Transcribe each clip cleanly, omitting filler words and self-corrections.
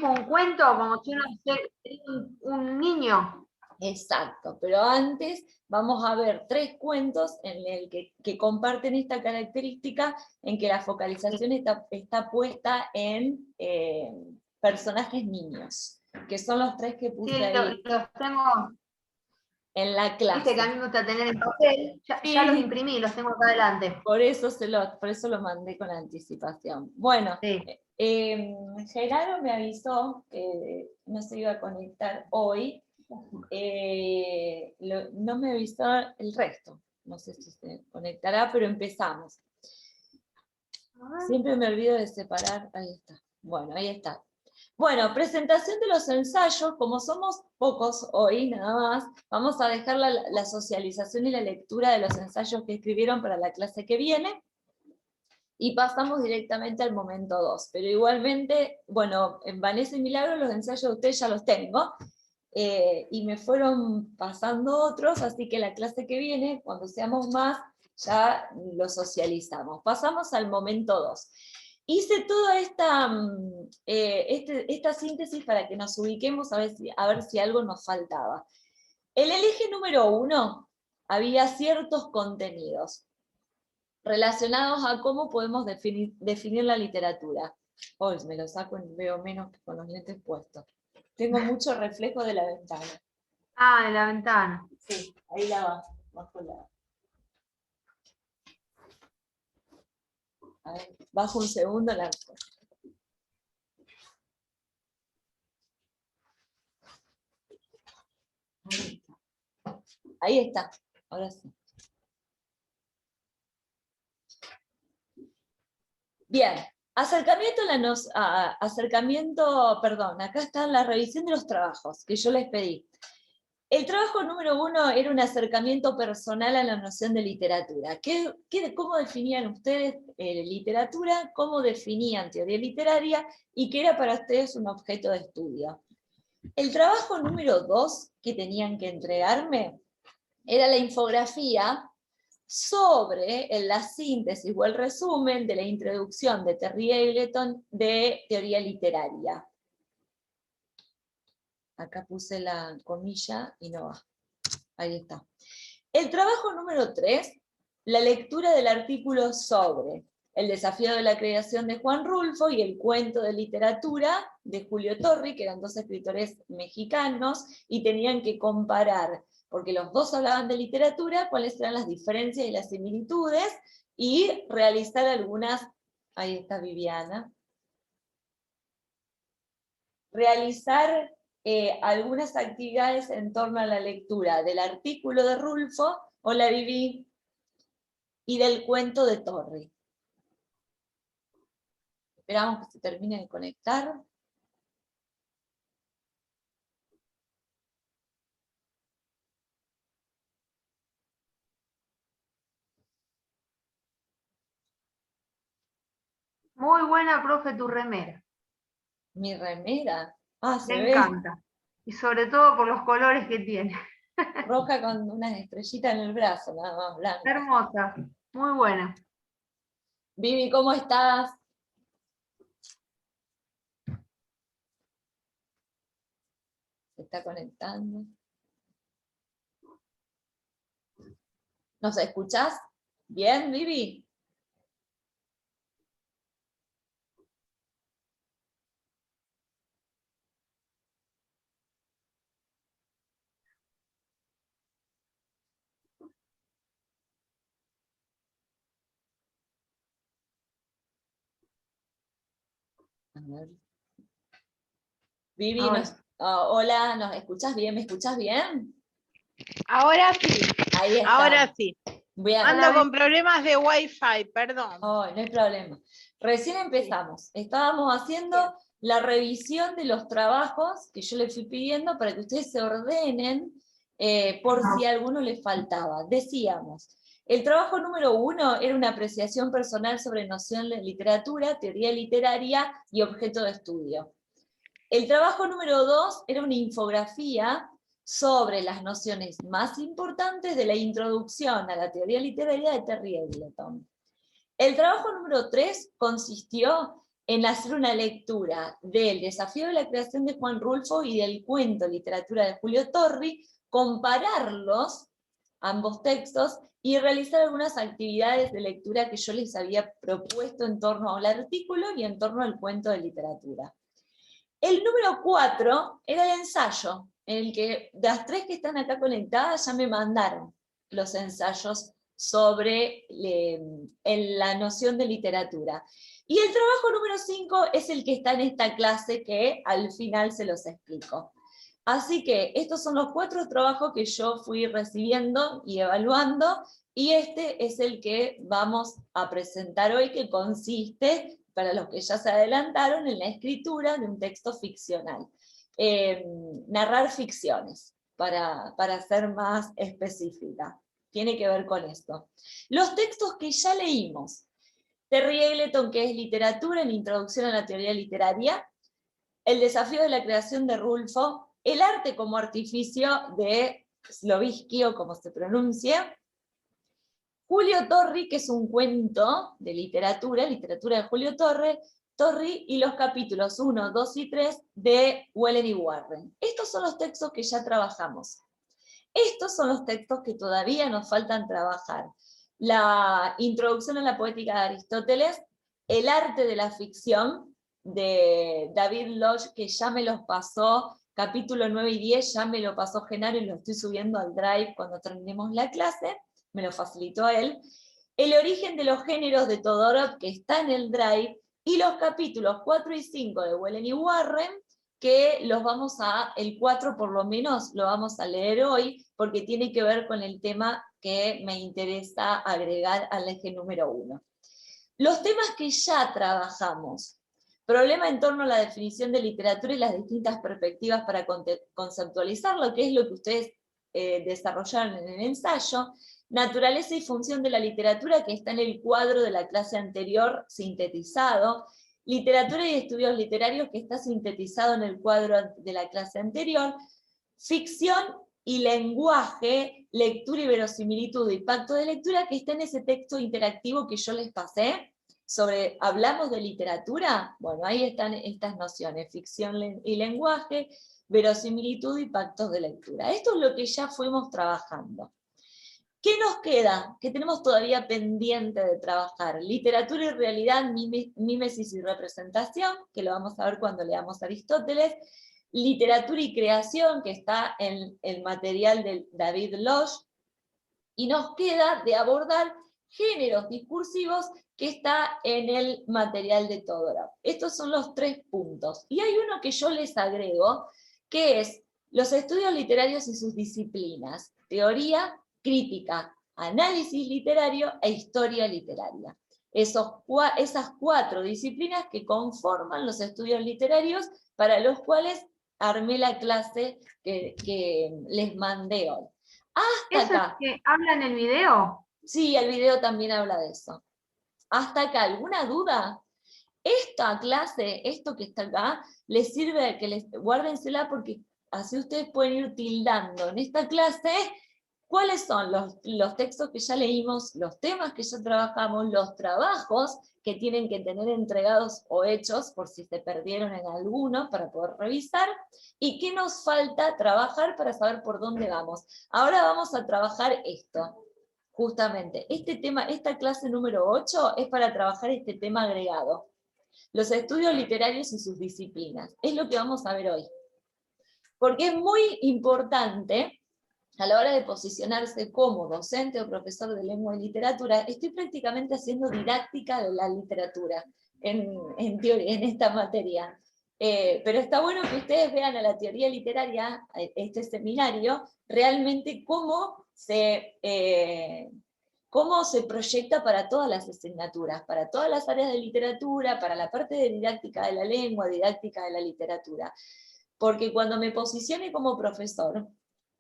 como un cuento, como si uno fuera un niño. Exacto, pero antes vamos a ver 3 cuentos en el que comparten esta característica en que la focalización está puesta en personajes niños, que son los 3 que puse Sí, ahí los tengo, en la viste que a clase. mí me gusta tener en papel, ya los Sí, imprimí, los tengo acá adelante. por eso lo mandé con anticipación. Bueno, Sí. Gerardo me avisó que no se iba a conectar hoy. No me avisó el resto. No sé si se conectará, pero empezamos. Siempre me olvido de separar. Ahí está. Bueno, ahí está. Bueno, presentación de los ensayos. Como somos pocos hoy, nada más, vamos a dejar la socialización y la lectura de los ensayos que escribieron para la clase que viene. Y pasamos directamente al momento 2. Pero igualmente, bueno, en Vanessa y Milagro los ensayos de ustedes ya los tengo. Y me fueron pasando otros, así que la clase que viene, cuando seamos más, ya lo socializamos. Pasamos al momento 2. Hice toda esta síntesis para que nos ubiquemos a ver si algo nos faltaba. En el eje número 1 había ciertos contenidos relacionados a cómo podemos definir la literatura. Hoy me lo saco y veo menos que con los lentes puestos. Tengo mucho reflejo de la ventana. Ah, de la ventana. Sí, ahí la bajo la. A ver, bajo un segundo la. Ahí está, ahora sí. Bien, perdón, acá está la revisión de los trabajos que yo les pedí. El trabajo número 1 era un acercamiento personal a la noción de literatura. ¿Cómo definían ustedes literatura? ¿Cómo definían teoría literaria? ¿Y qué era para ustedes un objeto de estudio? El trabajo número 2 que tenían que entregarme era la infografía sobre la síntesis o el resumen de la introducción de Terry Eagleton de teoría literaria. Acá puse la comilla y no va. Ahí está. El trabajo número 3, la lectura del artículo sobre el desafío de la creación de Juan Rulfo y el cuento de literatura de Julio Torri, que eran 2 escritores mexicanos, y tenían que comparar, porque los 2 hablaban de literatura, cuáles eran las diferencias y las similitudes, y realizar algunas, ahí está Viviana, realizar algunas actividades en torno a la lectura del artículo de Rulfo, hola Vivi, y del cuento de Torri. Esperamos que se termine de conectar. Muy buena, profe, tu remera. Mi remera. Ah, se Me ve encanta. Y sobre todo por los colores que tiene. roja con unas estrellitas en el brazo, nada más blanca. Hermosa. Muy buena. Vivi, ¿cómo estás? Se está conectando. ¿Nos escuchás? ¿Bien, Vivi? A ver. Vivi, hola, ¿nos escuchás bien? ¿Me escuchás bien? Ahora sí. Ahí está. Ahora sí. Bien. Ando con problemas de Wi-Fi, perdón. Oh, no hay problema. Recién empezamos. Sí. Estábamos haciendo la revisión de los trabajos que yo les fui pidiendo para que ustedes se ordenen por si a alguno les faltaba. Decíamos, el trabajo número 1 era una apreciación personal sobre noción de literatura, teoría literaria y objeto de estudio. El trabajo número 2 era una infografía sobre las nociones más importantes de la introducción a la teoría literaria de Terry Eagleton. El trabajo número 3 consistió en hacer una lectura del Desafío de la Creación de Juan Rulfo y del cuento Literatura de Julio Torri, compararlos, ambos textos, y realizar algunas actividades de lectura que yo les había propuesto en torno al artículo y en torno al cuento de literatura. El número 4 era el ensayo, en el que las 3 que están acá conectadas ya me mandaron los ensayos sobre la noción de literatura. Y el trabajo número 5 es el que está en esta clase que al final se los explico. Así que estos son los 4 trabajos que yo fui recibiendo y evaluando, y este es el que vamos a presentar hoy, que consiste, para los que ya se adelantaron, en la escritura de un texto ficcional. Narrar ficciones, para ser más específica. Tiene que ver con esto. Los textos que ya leímos. Terry Eggleton, que es literatura, en Introducción a la Teoría Literaria. El Desafío de la Creación de Rulfo. El arte como artificio de Slovinsky, o como se pronuncia. Julio Torri, que es un cuento de literatura de Julio Torri, y los capítulos 1, 2 y 3 de Whelan y Warren. Estos son los textos que ya trabajamos. Estos son los textos que todavía nos faltan trabajar. La Introducción a la Poética de Aristóteles, El arte de la ficción, de David Lodge, que ya me los pasó, capítulo 9 y 10, ya me lo pasó Genaro y lo estoy subiendo al Drive cuando terminemos la clase, me lo facilitó a él. El origen de los géneros de Todorov, que está en el Drive, y los capítulos 4 y 5 de Whelan y Warren, que los vamos el 4 por lo menos lo vamos a leer hoy, porque tiene que ver con el tema que me interesa agregar al eje número 1. Los temas que ya trabajamos. Problema en torno a la definición de literatura y las distintas perspectivas para conceptualizarlo, que es lo que ustedes desarrollaron en el ensayo. Naturaleza y función de la literatura, que está en el cuadro de la clase anterior sintetizado. Literatura y estudios literarios, que está sintetizado en el cuadro de la clase anterior. Ficción y lenguaje, lectura y verosimilitud y pacto de lectura, que está en ese texto interactivo que yo les pasé, sobre ¿hablamos de literatura? Bueno, ahí están estas nociones, ficción y lenguaje, verosimilitud y pactos de lectura. Esto es lo que ya fuimos trabajando. ¿Qué nos queda? ¿Qué tenemos todavía pendiente de trabajar? Literatura y realidad, mímesis y representación, que lo vamos a ver cuando leamos Aristóteles. Literatura y creación, que está en el material de David Lodge. Y nos queda de abordar géneros discursivos, que está en el material de Todorov. Estos son los 3 puntos. Y hay uno que yo les agrego, que es los estudios literarios y sus disciplinas. Teoría, crítica, análisis literario e historia literaria. Esas 4 disciplinas que conforman los estudios literarios, para los cuales armé la clase que les mandé hoy. Hasta ¿Eso acá. es que habla en el video? Sí, el video también habla de eso. Hasta acá, ¿alguna duda? Esta clase, esto que está acá, les sirve que guárdensela, porque así ustedes pueden ir tildando en esta clase cuáles son los textos que ya leímos, los temas que ya trabajamos, los trabajos que tienen que tener entregados o hechos, por si se perdieron en alguno, para poder revisar, y qué nos falta trabajar para saber por dónde vamos. Ahora vamos a trabajar esto. Justamente, este tema, esta clase número 8 es para trabajar este tema agregado. Los estudios literarios y sus disciplinas. Es lo que vamos a ver hoy. Porque es muy importante, a la hora de posicionarse como docente o profesor de lengua y literatura, estoy prácticamente haciendo didáctica de la literatura en esta materia. Pero está bueno que ustedes vean a la teoría literaria, este seminario, realmente cómo se proyecta para todas las asignaturas, para todas las áreas de literatura, para la parte de didáctica de la lengua, didáctica de la literatura. Porque cuando me posicione como profesor,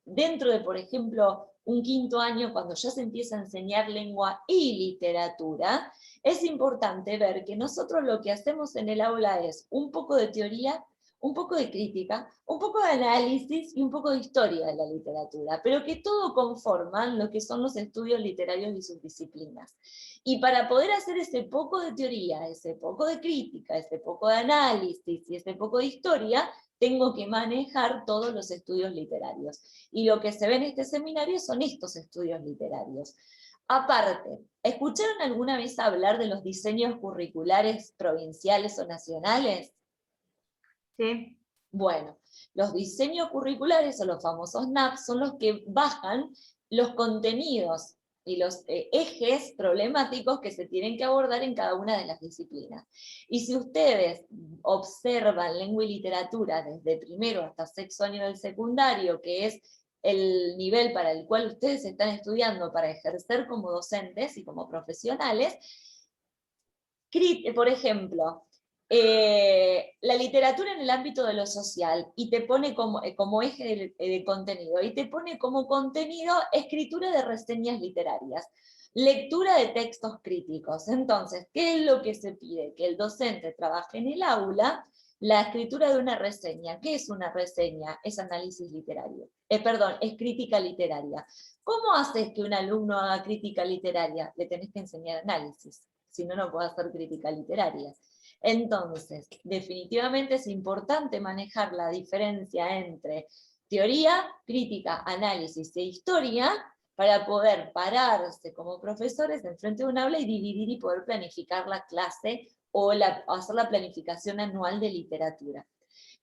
dentro de, por ejemplo, un 5º año, cuando ya se empieza a enseñar lengua y literatura, es importante ver que nosotros lo que hacemos en el aula es un poco de teoría, un poco de crítica, un poco de análisis y un poco de historia de la literatura, pero que todo conforman lo que son los estudios literarios y sus disciplinas. Y para poder hacer ese poco de teoría, ese poco de crítica, ese poco de análisis y ese poco de historia, tengo que manejar todos los estudios literarios. Y lo que se ve en este seminario son estos estudios literarios. Aparte, ¿escucharon alguna vez hablar de los diseños curriculares provinciales o nacionales? Sí. Bueno, los diseños curriculares o los famosos NAP son los que bajan los contenidos y los ejes problemáticos que se tienen que abordar en cada una de las disciplinas. Y si ustedes observan lengua y literatura desde primero hasta sexto año del secundario, que es el nivel para el cual ustedes están estudiando para ejercer como docentes y como profesionales, por ejemplo, la literatura en el ámbito de lo social, y te pone como eje de contenido, y te pone como contenido escritura de reseñas literarias, lectura de textos críticos. Entonces, ¿qué es lo que se pide? Que el docente trabaje en el aula la escritura de una reseña. ¿Qué es una reseña? Es análisis literario. Perdón, es crítica literaria. ¿Cómo haces que un alumno haga crítica literaria? Le tenés que enseñar análisis, si no, no puede hacer crítica literaria. Entonces, definitivamente es importante manejar la diferencia entre teoría, crítica, análisis e historia para poder pararse como profesores enfrente de un aula y dividir y poder planificar la clase o hacer la planificación anual de literatura.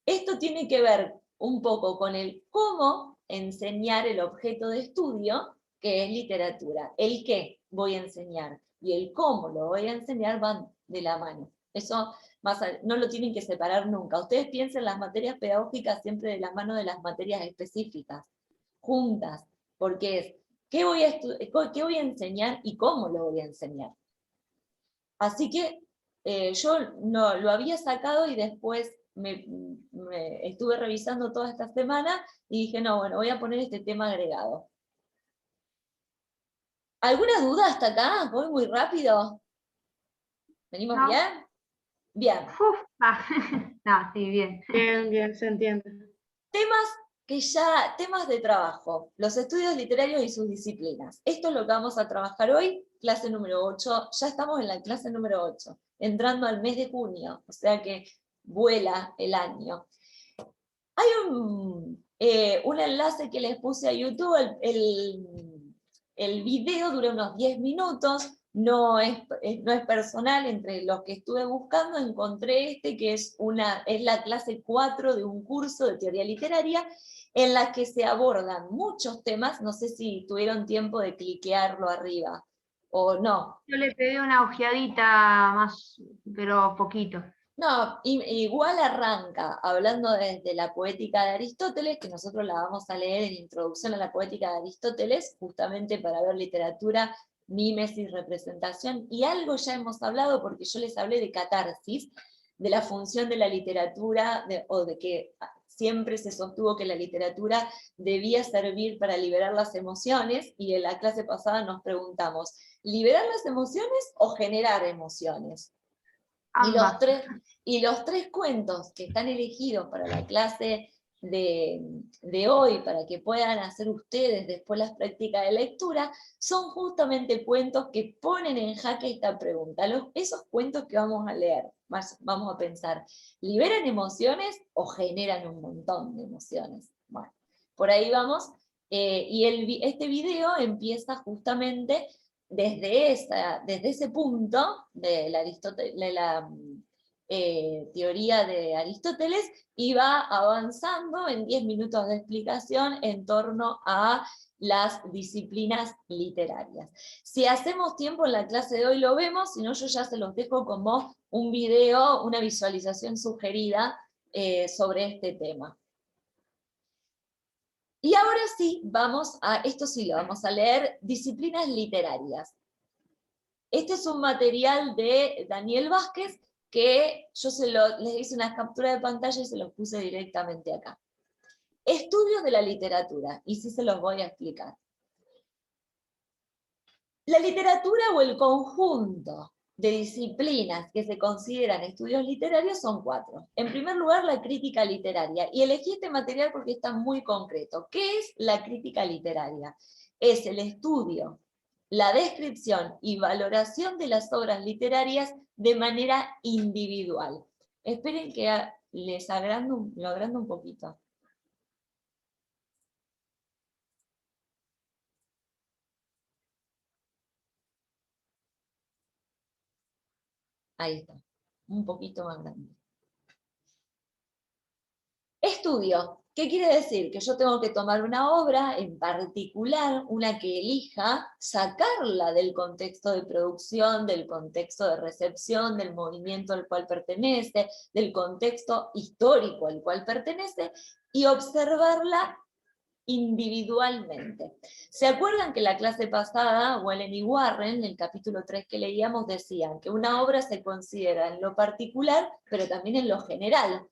Esto tiene que ver un poco con el cómo enseñar el objeto de estudio, que es literatura. El qué voy a enseñar y el cómo lo voy a enseñar van de la mano. Eso no lo tienen que separar nunca. Ustedes piensen las materias pedagógicas siempre de la mano de las materias específicas, juntas, porque es qué voy a enseñar y cómo lo voy a enseñar. Así que yo no lo había sacado y después me estuve revisando toda esta semana y dije, no, bueno, voy a poner este tema agregado. ¿Alguna duda hasta acá? ¿Voy muy rápido? ¿Venimos No. bien? Bien. No, sí, bien. Bien, bien, se entiende. Temas de trabajo, los estudios literarios y sus disciplinas. Esto es lo que vamos a trabajar hoy, clase número 8, ya estamos en la clase número 8, entrando al mes de junio, o sea que vuela el año. Hay un enlace que les puse a YouTube, el video dura unos 10 minutos, no es personal. Entre los que estuve buscando encontré este, que es la clase 4 de un curso de teoría literaria, en la que se abordan muchos temas. No sé si tuvieron tiempo de cliquearlo arriba, o no. Yo le pegué una ojeadita más, pero poquito. No, igual arranca hablando desde la poética de Aristóteles, que nosotros la vamos a leer en Introducción a la Poética de Aristóteles, justamente para ver literatura, mímesis, representación, y algo ya hemos hablado porque yo les hablé de catarsis, de la función de la literatura, o de que siempre se sostuvo que la literatura debía servir para liberar las emociones, y en la clase pasada nos preguntamos, ¿liberar las emociones o generar emociones? Y los tres cuentos que están elegidos para la clase de hoy, para que puedan hacer ustedes después las prácticas de lectura, son justamente cuentos que ponen en jaque esta pregunta. Esos cuentos que vamos a leer, vamos a pensar, ¿liberan emociones o generan un montón de emociones? Bueno, por ahí vamos. Este video empieza justamente desde ese punto de la teoría de Aristóteles, y va avanzando en 10 minutos de explicación en torno a las disciplinas literarias. Si hacemos tiempo en la clase de hoy lo vemos, si no yo ya se los dejo como un video, una visualización sugerida sobre este tema. Y ahora sí, esto sí lo vamos a leer, disciplinas literarias. Este es un material de Daniel Vázquez, que yo les hice una captura de pantalla y se los puse directamente acá. Estudios de la literatura, y sí se los voy a explicar. La literatura o el conjunto de disciplinas que se consideran estudios literarios son 4. En primer lugar, la crítica literaria. Y elegí este material porque está muy concreto. ¿Qué es la crítica literaria? Es el estudio, la descripción y valoración de las obras literarias de manera individual. Esperen que lo agrando un poquito. Ahí está, un poquito más grande. Estudio. ¿Qué quiere decir? Que yo tengo que tomar una obra en particular, una que elija, sacarla del contexto de producción, del contexto de recepción, del movimiento al cual pertenece, del contexto histórico al cual pertenece, y observarla individualmente. ¿Se acuerdan que la clase pasada, Wallen y Warren, en el capítulo 3 que leíamos, decían que una obra se considera en lo particular, pero también en lo general?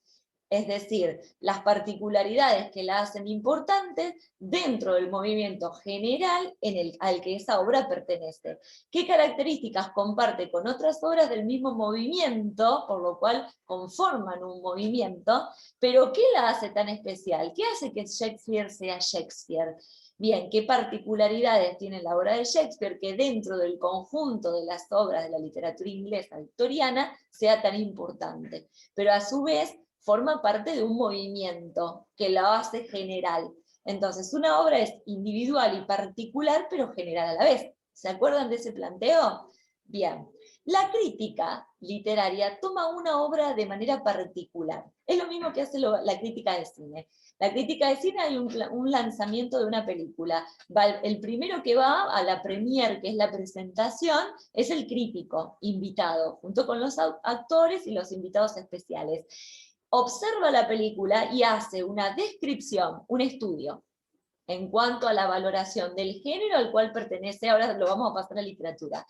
Es decir, las particularidades que la hacen importante dentro del movimiento general al que esa obra pertenece. ¿Qué características comparte con otras obras del mismo movimiento, por lo cual conforman un movimiento? Pero ¿qué la hace tan especial? ¿Qué hace que Shakespeare sea Shakespeare? Bien, ¿qué particularidades tiene la obra de Shakespeare que dentro del conjunto de las obras de la literatura inglesa victoriana sea tan importante? Pero a su vez forma parte de un movimiento que la hace general. Entonces, una obra es individual y particular, pero general a la vez. ¿Se acuerdan de ese planteo? Bien. La crítica literaria toma una obra de manera particular. Es lo mismo que hace la crítica de cine. La crítica de cine hay un lanzamiento de una película. El primero que va a la premiere, que es la presentación, es el crítico invitado, junto con los actores y los invitados especiales. Observa la película y hace una descripción, un estudio, en cuanto a la valoración del género al cual pertenece, ahora lo vamos a pasar a literatura,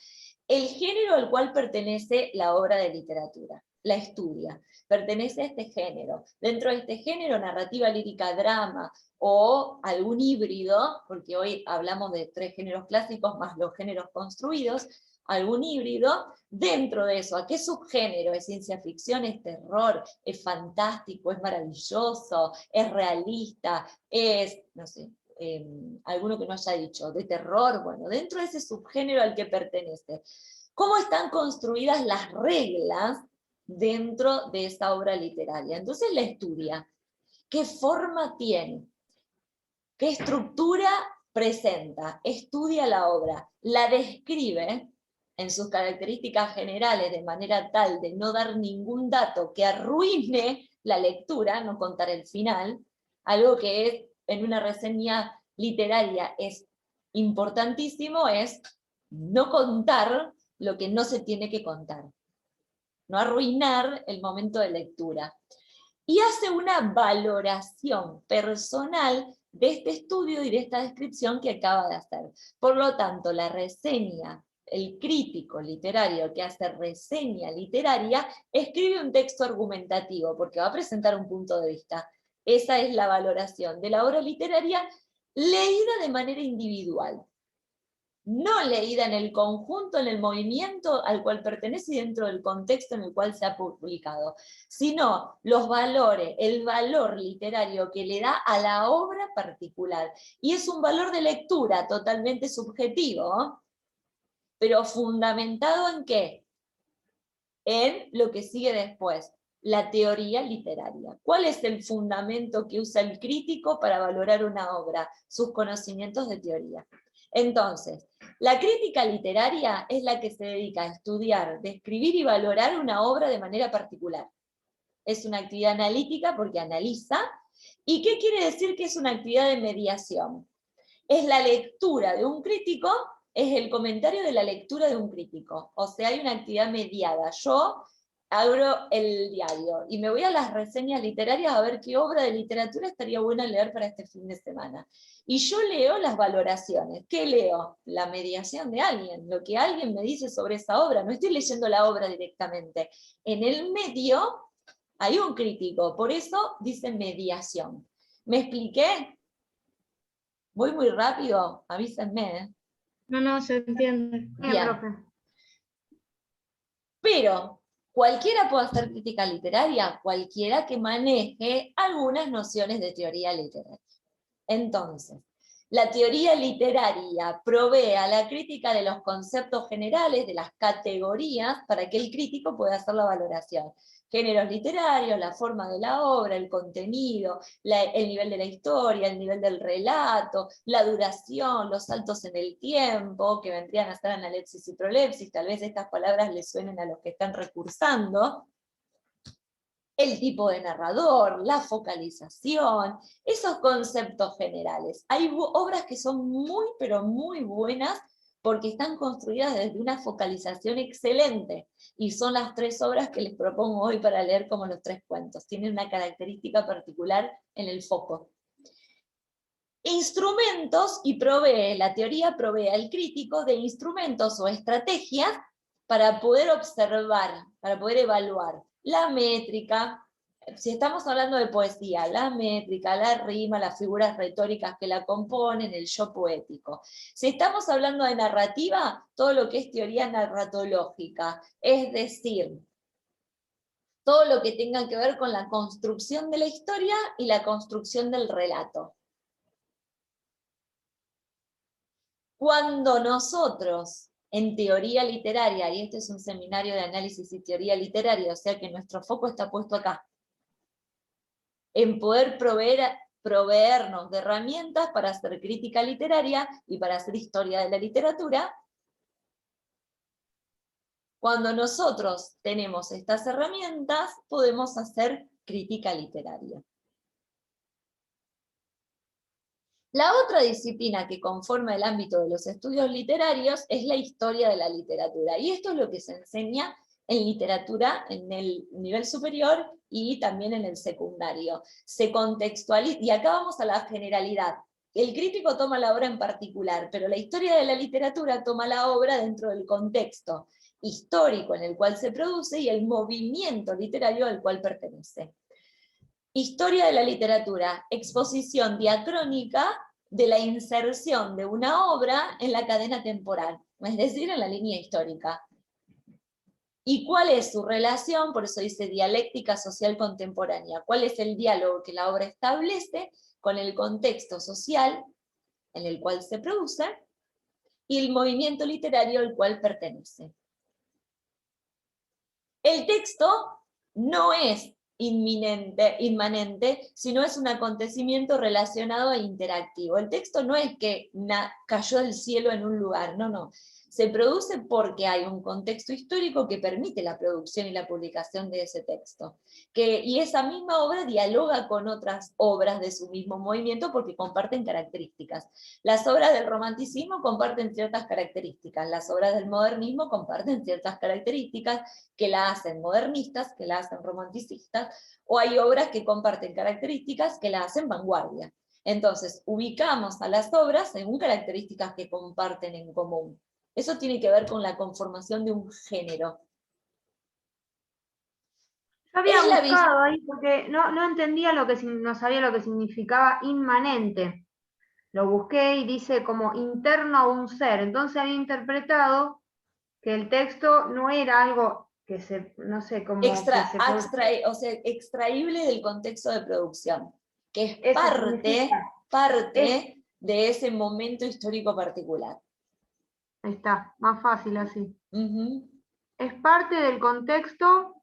el género al cual pertenece la obra de literatura, la estudia, pertenece a este género. Dentro de este género, narrativa, lírica, drama, o algún híbrido, porque hoy hablamos de 3 géneros clásicos más los géneros construidos, algún híbrido, dentro de eso, ¿a qué subgénero? ¿Es ciencia ficción? ¿Es terror? ¿Es fantástico? ¿Es maravilloso? ¿Es realista? ¿Es, no sé, alguno que no haya dicho, de terror? Bueno, dentro de ese subgénero al que pertenece. ¿Cómo están construidas las reglas dentro de esa obra literaria? Entonces la estudia. ¿Qué forma tiene? ¿Qué estructura presenta? Estudia la obra, la describe en sus características generales de manera tal de no dar ningún dato que arruine la lectura, no contar el final, algo que es, en una reseña literaria es importantísimo, es no contar lo que no se tiene que contar, no arruinar el momento de lectura. Y hace una valoración personal de este estudio y de esta descripción que acaba de hacer. Por lo tanto, la reseña, el crítico literario que hace reseña literaria, escribe un texto argumentativo, porque va a presentar un punto de vista. Esa es la valoración de la obra literaria leída de manera individual. No leída en el conjunto, en el movimiento al cual pertenece y dentro del contexto en el cual se ha publicado, sino los valores, el valor literario que le da a la obra particular. Y es un valor de lectura totalmente subjetivo, pero fundamentado ¿en qué? En lo que sigue después, la teoría literaria. ¿Cuál es el fundamento que usa el crítico para valorar una obra? Sus conocimientos de teoría. Entonces, la crítica literaria es la que se dedica a estudiar, describir y valorar una obra de manera particular. Es una actividad analítica porque analiza. ¿Y qué quiere decir que es una actividad de mediación? Es la lectura de un crítico, es el comentario de la lectura de un crítico. O sea, hay una actividad mediada. Yo abro el diario y me voy a las reseñas literarias a ver qué obra de literatura estaría buena leer para este fin de semana. Y yo leo las valoraciones. ¿Qué leo? La mediación de alguien, lo que alguien me dice sobre esa obra. No estoy leyendo la obra directamente. En el medio hay un crítico, por eso dice mediación. ¿Me expliqué? ¿Voy muy rápido? Avísenme. No, se entiende. Bien. Pero cualquiera puede hacer crítica literaria, cualquiera que maneje algunas nociones de teoría literaria. Entonces, la teoría literaria provee a la crítica de los conceptos generales, de las categorías, para que el crítico pueda hacer la valoración. Géneros literarios, la forma de la obra, el contenido, el nivel de la historia, el nivel del relato, la duración, los saltos en el tiempo, que vendrían a ser analepsis y prolepsis, tal vez estas palabras les suenen a los que están recursando, el tipo de narrador, la focalización, esos conceptos generales. Hay obras que son muy, pero muy buenas porque están construidas desde una focalización excelente, y son las 3 obras que les propongo hoy para leer como los 3 cuentos. Tienen una característica particular en el foco. Instrumentos, y la teoría provee al crítico de instrumentos o estrategias para poder observar, para poder evaluar la métrica, si estamos hablando de poesía, la métrica, la rima, las figuras retóricas que la componen, el yo poético. Si estamos hablando de narrativa, todo lo que es teoría narratológica, es decir, todo lo que tenga que ver con la construcción de la historia y la construcción del relato. Cuando nosotros, en teoría literaria, y este es un seminario de análisis y teoría literaria, o sea que nuestro foco está puesto acá, en poder proveernos de herramientas para hacer crítica literaria y para hacer historia de la literatura. Cuando nosotros tenemos estas herramientas, podemos hacer crítica literaria. La otra disciplina que conforma el ámbito de los estudios literarios es la historia de la literatura, y esto es lo que se enseña en literatura en el nivel superior y también en el secundario. Se contextualiza, y acá vamos a la generalidad. El crítico toma la obra en particular, pero la historia de la literatura toma la obra dentro del contexto histórico en el cual se produce y el movimiento literario al cual pertenece. Historia de la literatura, exposición diacrónica de la inserción de una obra en la cadena temporal, es decir, en la línea histórica. ¿Y cuál es su relación? Por eso dice dialéctica social contemporánea. ¿Cuál es el diálogo que la obra establece con el contexto social en el cual se produce y el movimiento literario al cual pertenece? El texto no es inmanente, sino es un acontecimiento relacionado e interactivo. El texto no es que cayó del cielo en un lugar, no. Se produce porque hay un contexto histórico que permite la producción y la publicación de ese texto. Y esa misma obra dialoga con otras obras de su mismo movimiento porque comparten características. Las obras del romanticismo comparten ciertas características, las obras del modernismo comparten ciertas características que la hacen modernistas, que la hacen romanticistas, o hay obras que comparten características que la hacen vanguardia. Entonces, ubicamos a las obras según características que comparten en común. Eso tiene que ver con la conformación de un género. Yo había buscado ahí porque no entendía no sabía lo que significaba inmanente. Lo busqué y dice como interno a un ser. Entonces había interpretado que el texto no era algo que no sé, como extraíble del contexto de producción, que es parte de ese momento histórico particular. Ahí está, más fácil así. Uh-huh. Es parte del contexto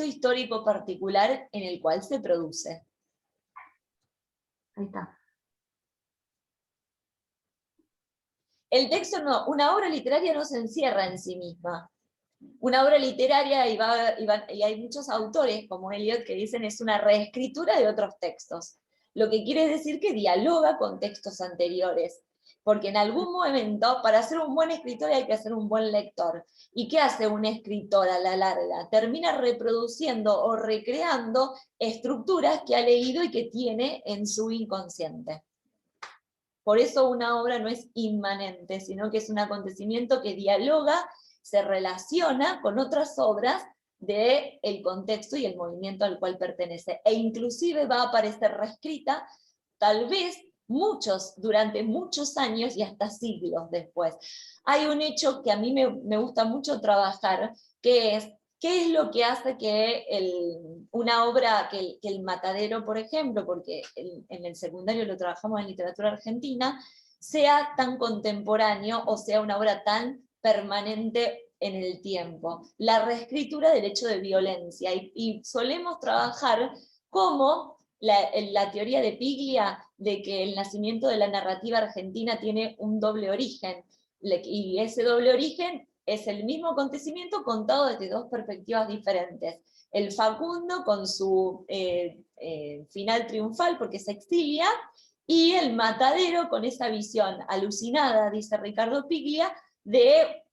histórico particular en el cual se produce. Ahí está. El texto una obra literaria no se encierra en sí misma. Una obra literaria, y hay muchos autores como Eliot que dicen es una reescritura de otros textos. Lo que quiere decir que dialoga con textos anteriores. Porque en algún momento, para ser un buen escritor hay que ser un buen lector. ¿Y qué hace un escritor a la larga? Termina reproduciendo o recreando estructuras que ha leído y que tiene en su inconsciente. Por eso una obra no es inmanente, sino que es un acontecimiento que dialoga, se relaciona con otras obras del contexto y el movimiento al cual pertenece. E inclusive va a aparecer reescrita, tal vez durante muchos años y hasta siglos después. Hay un hecho que a mí me gusta mucho trabajar, que es qué es lo que hace que una obra, que el Matadero, por ejemplo, porque en el secundario lo trabajamos en literatura argentina, sea tan contemporáneo o sea una obra tan permanente en el tiempo. La reescritura del hecho de violencia, y solemos trabajar como la teoría de Piglia de que el nacimiento de la narrativa argentina tiene un doble origen, y ese doble origen es el mismo acontecimiento contado desde dos perspectivas diferentes. El Facundo con su final triunfal porque se exilia, y el Matadero con esa visión alucinada, dice Ricardo Piglia, de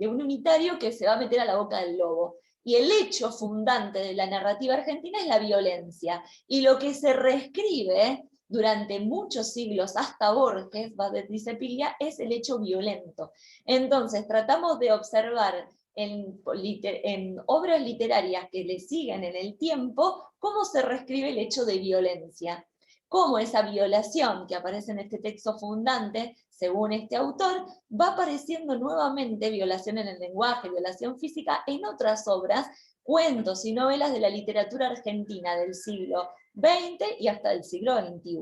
un unitario que se va a meter a la boca del lobo. Y el hecho fundante de la narrativa argentina es la violencia. Y lo que se reescribe durante muchos siglos, hasta Borges, dice Piglia, es el hecho violento. Entonces tratamos de observar en obras literarias que le siguen en el tiempo cómo se reescribe el hecho de violencia. Cómo esa violación que aparece en este texto fundante, según este autor, va apareciendo nuevamente, violación en el lenguaje, violación física, en otras obras, cuentos y novelas de la literatura argentina del siglo XX y hasta del siglo XXI.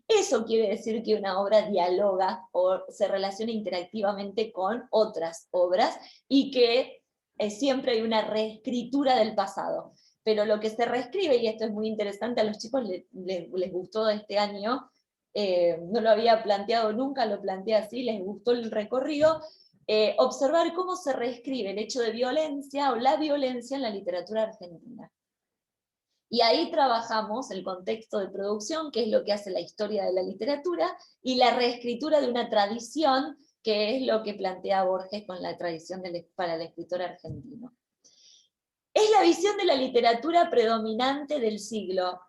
Eso quiere decir que una obra dialoga o se relaciona interactivamente con otras obras y que siempre hay una reescritura del pasado. Pero lo que se reescribe, y esto es muy interesante, a los chicos les gustó este año, no lo había planteado nunca, lo planteé así, les gustó el recorrido, observar cómo se reescribe el hecho de violencia o la violencia en la literatura argentina. Y ahí trabajamos el contexto de producción, que es lo que hace la historia de la literatura, y la reescritura de una tradición, que es lo que plantea Borges con la tradición para el escritor argentino. Es la visión de la literatura predominante del siglo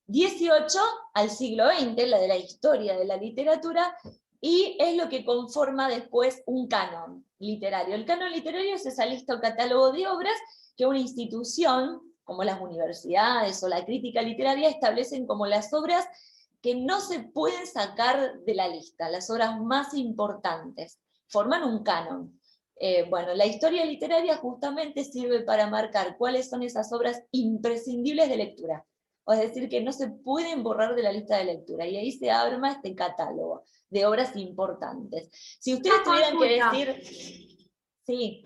XVIII al siglo XX, la de la historia de la literatura, y es lo que conforma después un canon literario. El canon literario es esa lista o catálogo de obras que una institución, como las universidades o la crítica literaria, establecen como las obras que no se pueden sacar de la lista, las obras más importantes, forman un canon. Bueno, la historia literaria justamente sirve para marcar cuáles son esas obras imprescindibles de lectura, o es decir, que no se pueden borrar de la lista de lectura, y ahí se arma este catálogo de obras importantes. Si ustedes tuvieran que decir... Sí.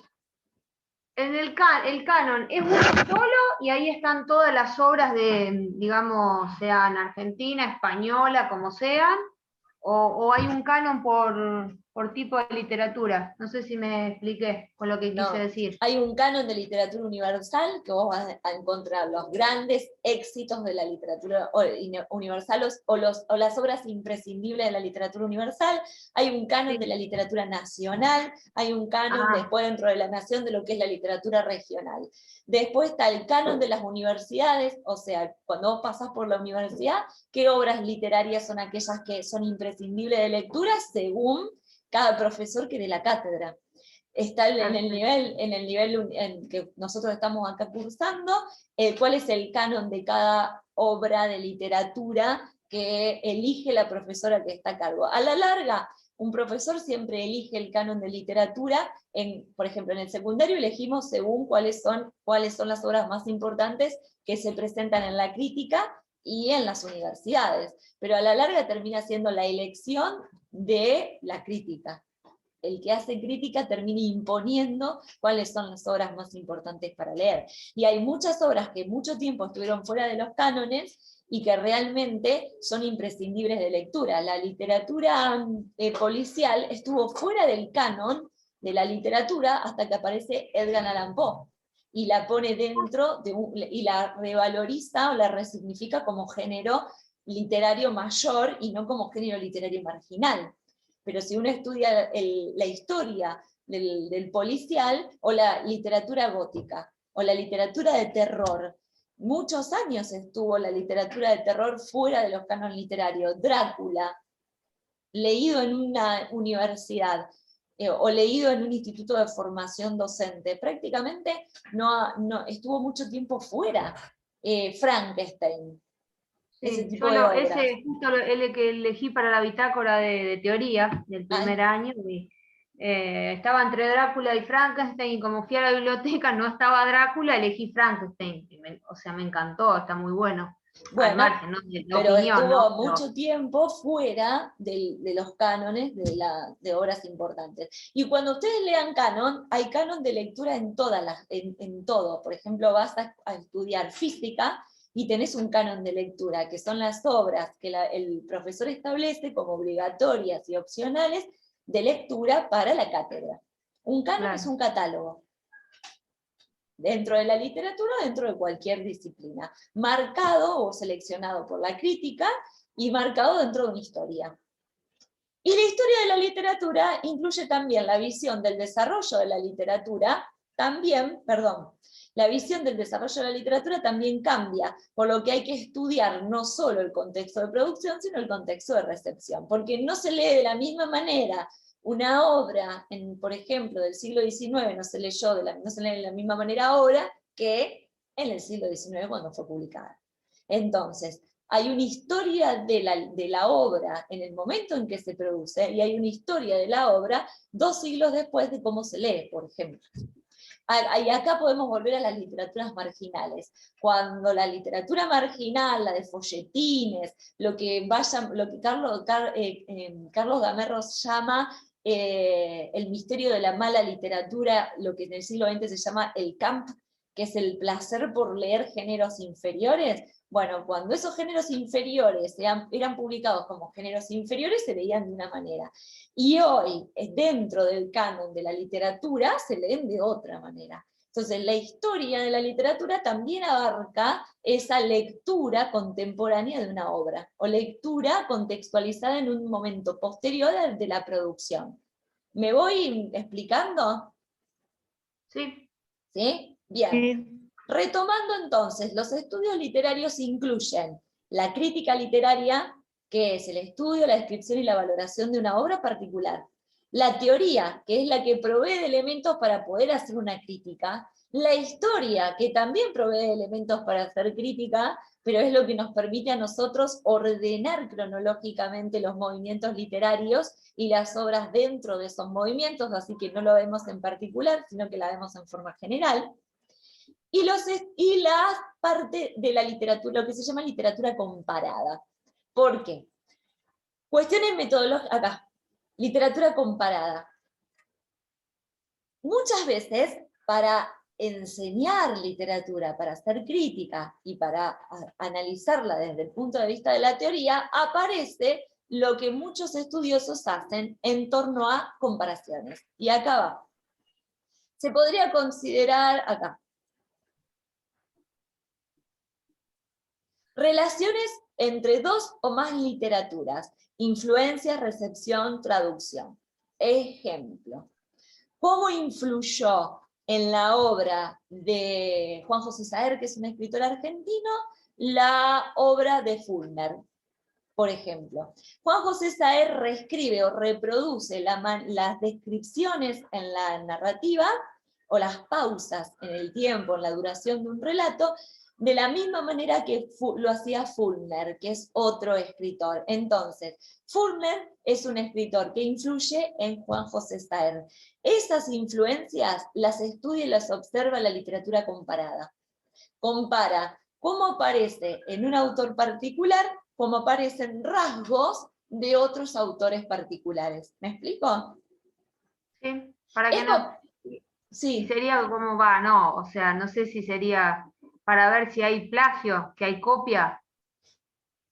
En el canon es uno solo y ahí están todas las obras de, digamos, sean argentina, española, como sean, o hay un canon por tipo de literatura. No sé si me expliqué con lo que quise decir. Hay un canon de literatura universal, que vos vas a encontrar los grandes éxitos de la literatura universal o las obras imprescindibles de la literatura universal. Hay un canon de la literatura nacional, hay un canon después dentro de la nación de lo que es la literatura regional. Después está el canon de las universidades, o sea, cuando vos pasás por la universidad, ¿qué obras literarias son aquellas que son imprescindibles de lectura según cada profesor que dé la cátedra? Está en el nivel en que nosotros estamos acá cursando, cuál es el canon de cada obra de literatura que elige la profesora que está a cargo. A la larga, un profesor siempre elige el canon de literatura, por ejemplo, en el secundario elegimos según cuáles son las obras más importantes que se presentan en la crítica y en las universidades, pero a la larga termina siendo la elección de la crítica. El que hace crítica termina imponiendo cuáles son las obras más importantes para leer. Y hay muchas obras que mucho tiempo estuvieron fuera de los cánones y que realmente son imprescindibles de lectura. La literatura policial estuvo fuera del canon de la literatura hasta que aparece Edgar Allan Poe, y la pone dentro, y la revaloriza o la resignifica como género literario mayor y no como género literario marginal. Pero si uno estudia la historia del policial, o la literatura gótica, o la literatura de terror, muchos años estuvo la literatura de terror fuera de los cánones literarios. Drácula, leído en una universidad, o leído en un instituto de formación docente, prácticamente no estuvo mucho tiempo fuera. Frankenstein. ese Sí, tipo de obras. ese justo el que elegí para la bitácora de teoría del primer año, y, estaba entre Drácula y Frankenstein, y como fui a la biblioteca, no estaba Drácula, elegí Frankenstein. O sea, me encantó, está muy bueno. Al Bueno, margen, ¿no? De la pero opinión, estuvo ¿no? mucho tiempo fuera de los cánones de obras importantes. Y cuando ustedes lean canon, hay canon de lectura en en todo. Por ejemplo, vas a estudiar física y tenés un canon de lectura, que son las obras que el profesor establece como obligatorias y opcionales de lectura para la cátedra. Un canon Claro. es un catálogo. Dentro de la literatura, dentro de cualquier disciplina, marcado o seleccionado por la crítica y marcado dentro de una historia. Y la historia de la literatura incluye también la visión del desarrollo de la literatura, la visión del desarrollo de la literatura también cambia, por lo que hay que estudiar no solo el contexto de producción, sino el contexto de recepción, porque no se lee de la misma manera una obra, por ejemplo, del siglo XIX, no se lee de la misma manera ahora que en el siglo XIX cuando fue publicada. Entonces, hay una historia de la obra en el momento en que se produce, y hay una historia de la obra 2 siglos después de cómo se lee, por ejemplo. Y acá podemos volver a las literaturas marginales. Cuando la literatura marginal, la de folletines, lo que Carlos Gamerros llama el misterio de la mala literatura, lo que en el siglo XX se llama el camp, que es el placer por leer géneros inferiores. Bueno, cuando esos géneros inferiores eran publicados como géneros inferiores, se leían de una manera. Y hoy, dentro del canon de la literatura, se leen de otra manera. Entonces, la historia de la literatura también abarca esa lectura contemporánea de una obra, o lectura contextualizada en un momento posterior de la producción. ¿Me voy explicando? Sí. ¿Sí? Bien. Sí. Retomando entonces, los estudios literarios incluyen la crítica literaria, que es el estudio, la descripción y la valoración de una obra particular. La teoría, que es la que provee de elementos para poder hacer una crítica. La historia, que también provee de elementos para hacer crítica, pero es lo que nos permite a nosotros ordenar cronológicamente los movimientos literarios y las obras dentro de esos movimientos, así que no lo vemos en particular, sino que la vemos en forma general. Y la parte de la literatura, lo que se llama literatura comparada. ¿Por qué? Cuestiones metodológicas, acá, literatura comparada. Muchas veces, para enseñar literatura, para hacer crítica y para analizarla desde el punto de vista de la teoría, aparece lo que muchos estudiosos hacen en torno a comparaciones. Y acá va. Se podría considerar, acá, relaciones entre 2 o más literaturas, influencia, recepción, traducción. Ejemplo, ¿cómo influyó en la obra de Juan José Saer, que es un escritor argentino, la obra de Fulner? Por ejemplo, Juan José Saer reescribe o reproduce las descripciones en la narrativa o las pausas en el tiempo, en la duración de un relato, de la misma manera que lo hacía Fulner, que es otro escritor. Entonces, Fulner es un escritor que influye en Juan José Saer. Esas influencias las estudia y las observa la literatura comparada. Compara cómo aparece en un autor particular, cómo aparecen rasgos de otros autores particulares. ¿Me explico? Sí, para que no. Sí. Y sería como va, no, o sea, no sé si sería para ver si hay plagio, que hay copia.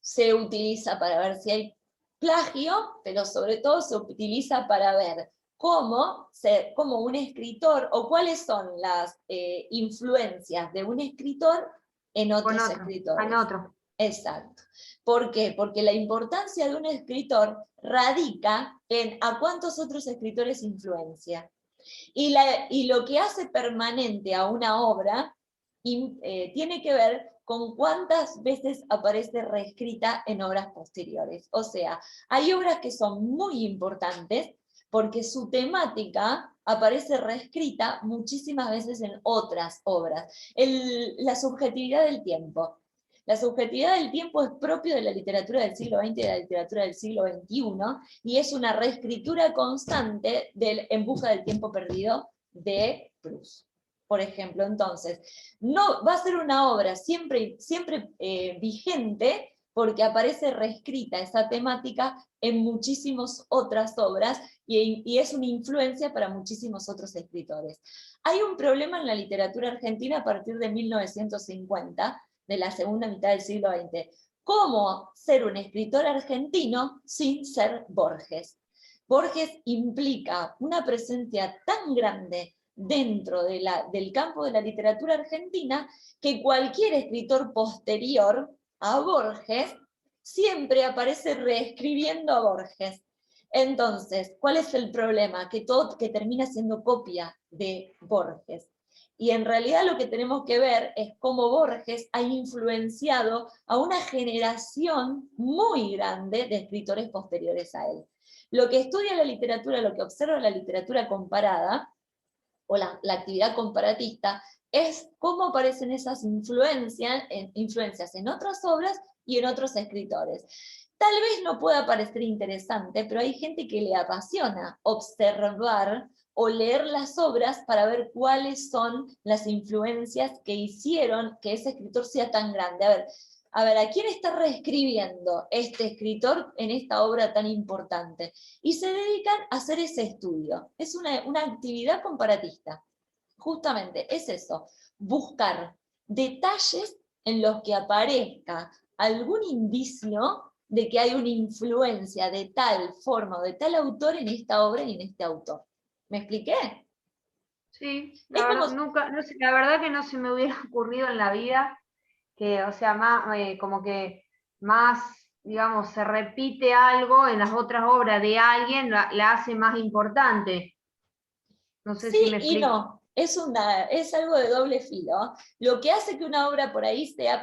Se utiliza para ver si hay plagio, pero sobre todo se utiliza para ver cómo un escritor, o cuáles son las influencias de un escritor en otros escritores. En otro. Exacto. ¿Por qué? Porque la importancia de un escritor radica en a cuántos otros escritores influencia. Y lo que hace permanente a una obra tiene que ver con cuántas veces aparece reescrita en obras posteriores. O sea, hay obras que son muy importantes porque su temática aparece reescrita muchísimas veces en otras obras. La subjetividad del tiempo. La subjetividad del tiempo es propio de la literatura del siglo XX y de la literatura del siglo XXI, y es una reescritura constante En busca del tiempo perdido de Proust. Por ejemplo, entonces, no va a ser una obra siempre vigente, porque aparece reescrita esa temática en muchísimas otras obras, y es una influencia para muchísimos otros escritores. Hay un problema en la literatura argentina a partir de 1950, de la segunda mitad del siglo XX. ¿Cómo ser un escritor argentino sin ser Borges? Borges implica una presencia tan grande dentro del campo de la literatura argentina que cualquier escritor posterior a Borges siempre aparece reescribiendo a Borges. Entonces, ¿cuál es el problema? Que termina siendo copia de Borges. Y en realidad lo que tenemos que ver es cómo Borges ha influenciado a una generación muy grande de escritores posteriores a él. Lo que estudia la literatura, lo que observa la literatura comparada, o la actividad comparatista, es cómo aparecen esas influencias en otras obras y en otros escritores. Tal vez no pueda parecer interesante, pero hay gente que le apasiona observar o leer las obras para ver cuáles son las influencias que hicieron que ese escritor sea tan grande. A ver, ¿a quién está reescribiendo este escritor en esta obra tan importante? Y se dedican a hacer ese estudio. Es una actividad comparatista. Justamente, es eso. Buscar detalles en los que aparezca algún indicio de que hay una influencia de tal forma o de tal autor en esta obra y en este autor. ¿Me expliqué? Sí, la verdad que no se me hubiera ocurrido en la vida que, o sea, como que más, digamos, se repite algo en las otras obras de alguien, la hace más importante. No sé si me Sí y explico. no, es algo de doble filo. Lo que hace que una obra por ahí sea